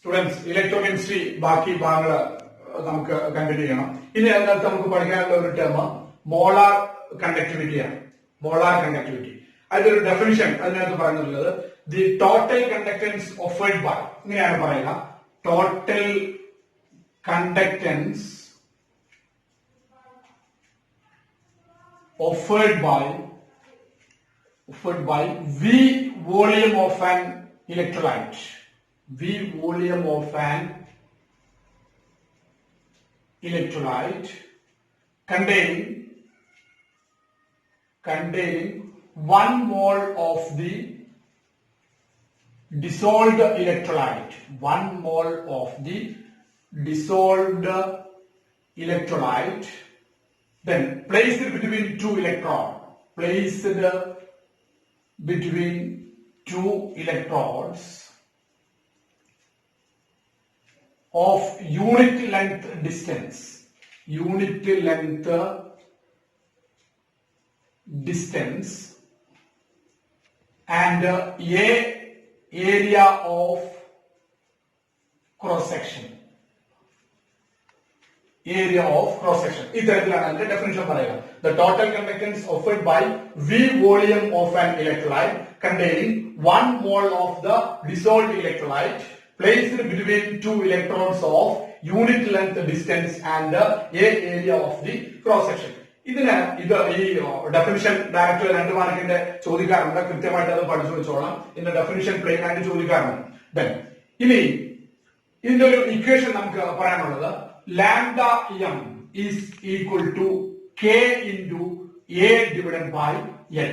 Students electrochemistry ബാക്കി ഭാഗങ്ങൾ നമുക്ക് കണ്ടിന്യൂ ചെയ്യണം. ഇനി അതിനകത്ത് നമുക്ക് പഠിക്കാനുള്ള ഒരു ടേം മോളാർ കണ്ടക്ടിവിറ്റിയാണ്. മോളാർ കണ്ടക്ടിവിറ്റി അതിന്റെ ഒരു ഡെഫിനിഷൻ അതിനകത്ത് പറഞ്ഞിട്ടുള്ളത് the total conductance offered by, ഇങ്ങനെയാണ് പറയുക, total conductance offered by V volume of an electrolyte. V volume of an electrolyte containing 1 mole of the dissolved electrolyte. 1 mole of the dissolved electrolyte. Then placed between two electrodes. Placed between two electrodes of unit length distance. Unit length distance and a area of cross section. Area of cross section. ഇത്തരത്തിലാണ് അതിന്റെ definition പറയുക. The total conductance offered by V volume of an electrolyte containing 1 mole of the dissolved electrolyte placed between two electrodes of unit length distance and a area of the cross section. ഇതിന് ഈ definition direct 2 മാർക്കിന്റെ ചോദിക്കാറുണ്ട്. കൃത്യമായിട്ട് അത് പഠിച്ചു വെച്ചോളാം. ഇതിന്റെ definition plain ആയിട്ട് ചോദിക്കാറുണ്ട്. Then ഇനി ഇതിന്റെ ഒരു ഇക്വേഷൻ നമുക്ക് പറയാനുള്ളത് lambda m is equal to k into a divided by L,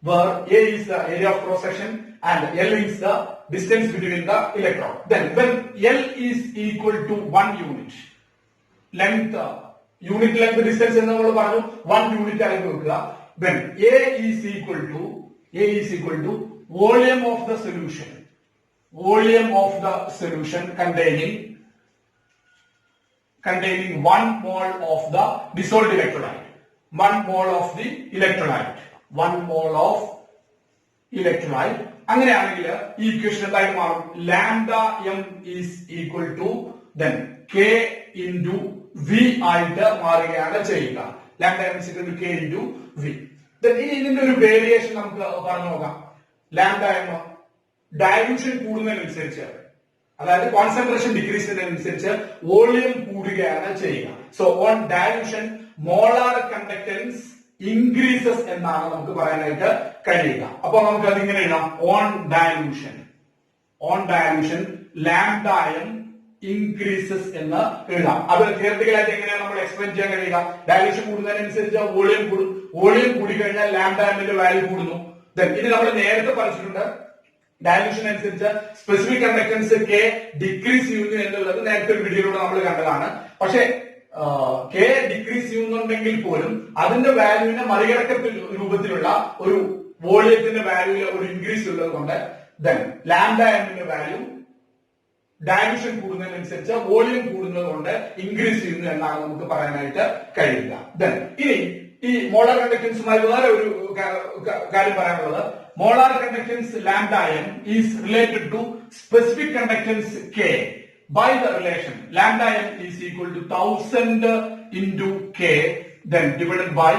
where a is the area of cross section and L is the distance between the electron. Then when L is equal to 1 unit length, unit length distance എന്ന് നമ്മൾ പറഞ്ഞു 1 unit ആയി വെക്കുക. When a is equal to volume of the solution containing 1 mole of the dissolved electrolyte. 1 mole of the electrolyte. 1 mole of electrolyte. അങ്ങനെയാണെങ്കിൽ ഈ equation എന്തായിട്ട് മാറും? Lambda M is equal to then k into v ആയിട്ട് മാറുകയാണ് ചെയ്യുക. Lambda M is equal to k into v. then ഇതിന്റെ ഒരു variation നമുക്ക് പറഞ്ഞു നോക്കാം. ലാംഡ എം ഡയലൂഷൻ കൂടുന്നതിനനുസരിച്ച്, അതായത് കോൺസെൻട്രേഷൻ ഡിക്രീസ് ചെയ്യുന്നതിനനുസരിച്ച് വോളിയം കൂടുകയാണ് ചെയ്യുക. So on dilution molar conductance increases എന്നാണ് നമുക്ക് പറയാനായിട്ട് കഴിയുക. അപ്പൊ നമുക്ക് അതിങ്ങനെ എഴുതാം, on dilution lambda M increases എന്ന് എഴുതാം. അത് തിയററ്റിക്കലായിട്ട് എങ്ങനെയാണ് നമ്മൾ എക്സ്പ്ലെയിൻ ചെയ്യാൻ കഴിയുക? ഡയലൂഷൻ കൂടുന്നതിനനുസരിച്ച് വോളിയം കൂടും. വോളിയം കൂടിക്കഴിഞ്ഞാൽ ലാംഡ എമ്മിന്റെ വാല്യൂ കൂടുന്നു. ഇനി നമ്മൾ നേരത്തെ പഠിച്ചിട്ടുണ്ട്, ഡയലൂഷൻ അനുസരിച്ച് സ്പെസിഫിക് കണ്ടക്ടൻസ് കെ ഡിക്രീസ് ചെയ്യുന്നു എന്നുള്ളത് നേരത്തെ ഒരു വീഡിയോയിലൂടെ നമ്മൾ കണ്ടതാണ്. പക്ഷെ കെ ഡിക്രീസ് ചെയ്യുന്നുണ്ടെങ്കിൽ പോലും അതിന്റെ വാല്യൂവിനെ മറികടക്കത്തിൽ രൂപത്തിലുള്ള ഒരു വോളിയത്തിന്റെ വാല്യൂവിൽ ഒരു ഇൻക്രീസ് ഉള്ളത് കൊണ്ട് ലാംഡ എമ്മിന്റെ വാല്യൂ ഡയലൂഷൻ കൂടുന്നതിനനുസരിച്ച് വോളിയം കൂടുന്നത് കൊണ്ട് ഇൻക്രീസ് ചെയ്യുന്നു എന്നാണ് നമുക്ക് പറയാനായിട്ട് കഴിയുക. ഇനി ഈ മോളാർ കണ്ടക്ടൻസുമായി വേറെ ഒരു കാര്യം പറയാനുള്ളത്, molar conductance lambda m is related to specific conductance k by the relation lambda m is equal to 1000 into k then divided by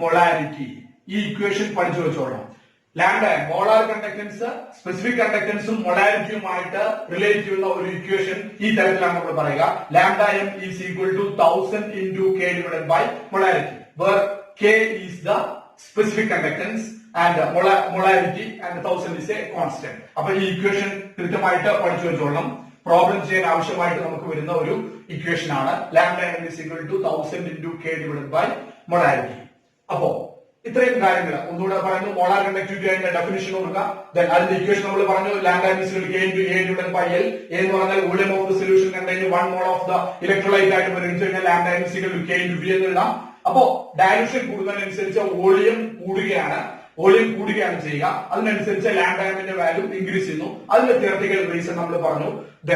molarity. ഈ ഇക്വേഷൻ പഠിച്ചു വെച്ചോളാം. ലാംഡ മോളാർ കണ്ടക്ടൻസ് സ്പെസിഫിക് കണ്ടക്ടൻസും മൊളാരിറ്റിയുമായിട്ട് റിലേറ്റ് ചെയ്യുന്ന ഒരു ഇക്വേഷൻ ഈ തരത്തിലാണ് നമ്മൾ പറയുക. Lambda M is equal to 1000 into k divided by molarity, where k is the specific conductance and molarity and 1000 is a constant. അപ്പൊ ഈ ഇക്വേഷൻ കൃത്യമായിട്ട് പഠിച്ചു വെച്ചോളണം. പ്രോബ്ലം ചെയ്യാൻ ആവശ്യമായിട്ട് നമുക്ക് വരുന്ന ഒരു ഇക്വേഷൻ ആണ് lambda M is equal to 1000 into k divided by molarity. അപ്പോ ഇത്രയും കാര്യങ്ങൾ ഒന്നുകൂടെ പറയുന്നു. മോളാർ കണ്ടക്ടിവിറ്റി അതിന്റെ ഡെഫിനിഷൻ കൊടുക്കുക. അതിന്റെ ഇക്വേഷൻ നമ്മൾ പറഞ്ഞു, lambda M is equal to k into a divided by L. എന്ന് പറഞ്ഞാൽ volume of the solution containing 1 mole of the electrolyte ആയിട്ട് പരിഗണിച്ചു കഴിഞ്ഞാൽ lambda M is equal to k into v എന്ന് എഴുതാം. അപ്പോ ഡയലൂഷൻ കൂടുന്നതിനനുസരിച്ച് വോളിയം കൂടുകയാണ് ചെയ്യുക. അതിനനുസരിച്ച് ലാംഡ എമ്മിന്റെ വാല്യൂ ഇൻക്രീസ് ചെയ്യുന്നു. അതിന്റെ തിയററ്റിക്കൽ റീസൺ നമ്മൾ പറഞ്ഞു. the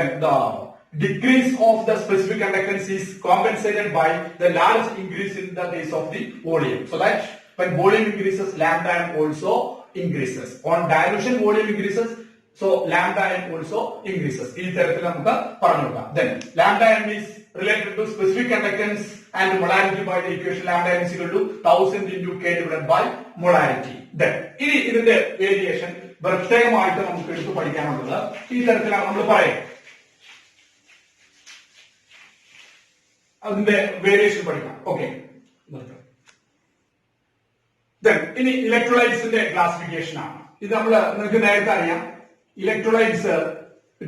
decrease of the specific conductance is compensated by the large increase in the case of the volume, so that when volume increases lambda m also increases. On dilution volume increases, So lambda m also increases. ഈ തരത്തിൽ നമുക്ക് പറഞ്ഞു നോക്കാം. Then lambda m is related to specific conductance and molarity by the equation lambda m is equal to 1000 into k divided by molarity. Then ഇനി ഇതിന്റെ variation പ്രത്യേകമായിട്ട് നമുക്ക് എടുത്തു പഠിക്കാനുള്ളത് ഈ തരത്തിലാണ് നമ്മൾ പറയുന്നത്. അതിന്റെ വേരിയേഷൻ പഠിക്കാം. ഓക്കെ, ഇനി ഇലക്ട്രോലൈറ്റ്സിന്റെ ക്ലാസിഫിക്കേഷൻ ആണ് ഇത്. നിങ്ങൾക്ക് നേരത്തെ അറിയാം, ഇലക്ട്രോലൈറ്റ്സ്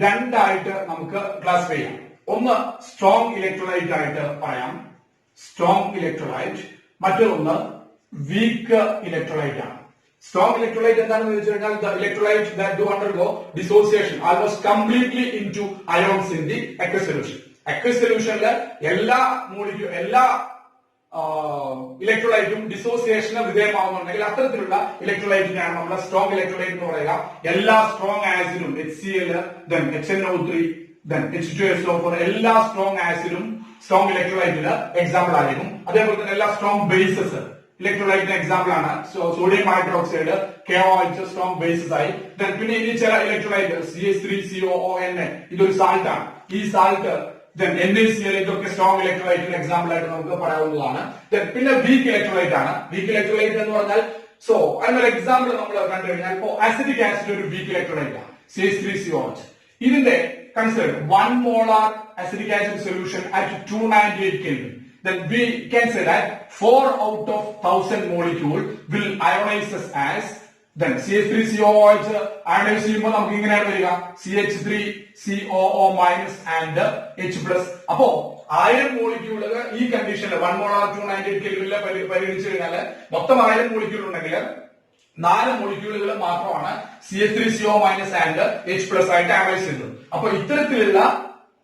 രണ്ടായിട്ട് നമുക്ക് ക്ലാസിഫൈ ചെയ്യാം. ഒന്ന് സ്ട്രോങ് ഇലക്ട്രോലൈറ്റ് ആയിട്ട് പറയാം, സ്ട്രോങ് ഇലക്ട്രോലൈറ്റ്. മറ്റൊന്ന് വീക്ക് ഇലക്ട്രോലൈറ്റ് ആണ്. സ്ട്രോങ് ഇലക്ട്രോലൈറ്റ് എന്താണെന്ന് വെച്ച് കഴിഞ്ഞാൽ the electrolyte that do undergo dissociation almost completely into ions in the aqueous solution. aqueous solutionലെ എല്ലാ ഇലക്ട്രോലൈറ്റും ഡിസോസിയേഷന് വിധേയമാവുന്നുണ്ടെങ്കിൽ അത്തരത്തിലുള്ള ഇലക്ട്രോലൈറ്റിനെയാണ് നമ്മൾ സ്ട്രോങ് ഇലക്ട്രോലൈറ്റ് എന്ന് പറയുക. എല്ലാ സ്ട്രോങ് ആസിഡും HCl, then HNO3, then H2SO4 എല്ലാ സ്ട്രോങ് ആസിഡും സ്ട്രോങ് ഇലക്ട്രോലൈറ്റിന് എക്സാമ്പിൾ ആയിരിക്കും. അതേപോലെ തന്നെ എല്ലാ സ്ട്രോങ് ബേസസ് ഇലക്ട്രോലൈറ്റിന് എക്സാമ്പിൾ ആണ്. Sodium hydroxide, KOH strong bases ആയി. പിന്നെ ഇനി ചില ഇലക്ട്രോലൈറ്റ് CH3COON ഇതൊരു സാൾട്ട് ആണ്. ഈ സാൾട്ട് NaCl ഇതൊക്കെ സ്ട്രോങ് ഇലക്ട്രോലൈറ്റിന് എക്സാമ്പിൾ ആയിട്ട് നമുക്ക് പറയാവുന്നതാണ്. പിന്നെ വീക്ക് ഇലക്ട്രോലൈറ്റ് ആണ്. വീക്ക് ഇലക്ട്രോലൈറ്റ് എന്ന് പറഞ്ഞാൽ അതിനൊരു എക്സാമ്പിൾ നമ്മൾ കണ്ടു കഴിഞ്ഞാൽ ഇപ്പോ അസിറ്റിക് ആസിഡ് ഒരു വീക്ക് ഇലക്ട്രോലൈറ്റ് ആണ്, CH3COH. ഇതിന്റെ consider 1 molar acidic acid solution at 298 Kelvin. Then we can say that 4 out of 1000 molecule will ionize as then CH3COOH ionize ചെയ്യുമ്പോൾ നമുക്ക് ഇങ്ങനെയാണ് വരിക, CH3COO minus and H plus. അപ്പോ 1000 മോളിക്യൂളുകൾ ഈ കണ്ടീഷനിൽ 1 molar 298 Kelvinൽ പരിഗണിച്ചു കഴിഞ്ഞാൽ മൊത്തം 1000 മോളിക്യൂൾ ഉണ്ടെങ്കിൽ 4 മോളിക്യൂളുകൾ മാത്രമാണ് CH3CO minus and H plus ആയിട്ട് അനലൈസ് ചെയ്യുന്നത്. അപ്പൊ ഇത്തരത്തിലുള്ള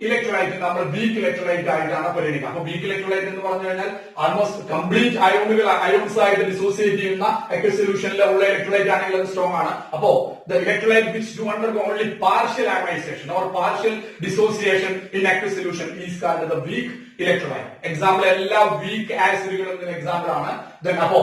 ഇലക്ട്രോലൈറ്റ് നമ്മൾ വീക്ക് ഇലക്ട്രോലൈറ്റ് ആയിട്ടാണ് പരിഗണിക്കുക. അപ്പൊ വീക്ക് ഇലക്ട്രോലൈറ്റ് എന്ന് പറഞ്ഞു കഴിഞ്ഞാൽ ആൾമോസ്റ്റ് കംപ്ലീറ്റ് അയോൺസ് ആയിട്ട് ഡിസോസിയേറ്റ് ചെയ്യുന്ന aqueous സൊല്യൂഷനിൽ ഉള്ള ഇലക്ട്രോലൈറ്റ് ആണെങ്കിൽ അത് സ്ട്രോങ് ആണ്. അപ്പോ the electrolyte which do undergo only partial ionisation or partial dissociation in aqueous solution is called the week electrolyte. Example എല്ലാ വീക്ക് ആസിഡുകളും എക്സാമ്പിൾ ആണ്. അപ്പോ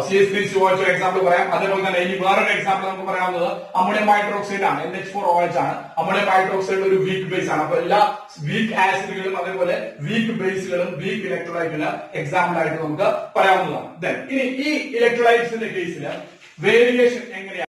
CH3COH എക്സാമ്പിൾ പറയാം. അതേപോലെ തന്നെ ഇനി വേറൊരു എക്സാമ്പിൾ നമുക്ക് പറയാവുന്നത് അമോണിയം ഹൈഡ്രോക്സൈഡ് ആണ്, NH4OH ആണ്. അമോണിയം ഹൈഡ്രോക്സൈഡ് ഒരു വീക്ക് ബേസ് ആണ്. അപ്പൊ എല്ലാ വീക്ക് ആസിഡുകളും അതേപോലെ വീക്ക് ബേസുകളും വീക്ക് ഇലക്ട്രോലൈറ്റിന് എക്സാമ്പിൾ ആയിട്ട് നമുക്ക് പറയാവുന്നതാണ്. ഇനി ഈ ഇലക്ട്രോലൈറ്റ്സിന്റെ കേസിൽ വേരിയേഷൻ എങ്ങനെയാണ്?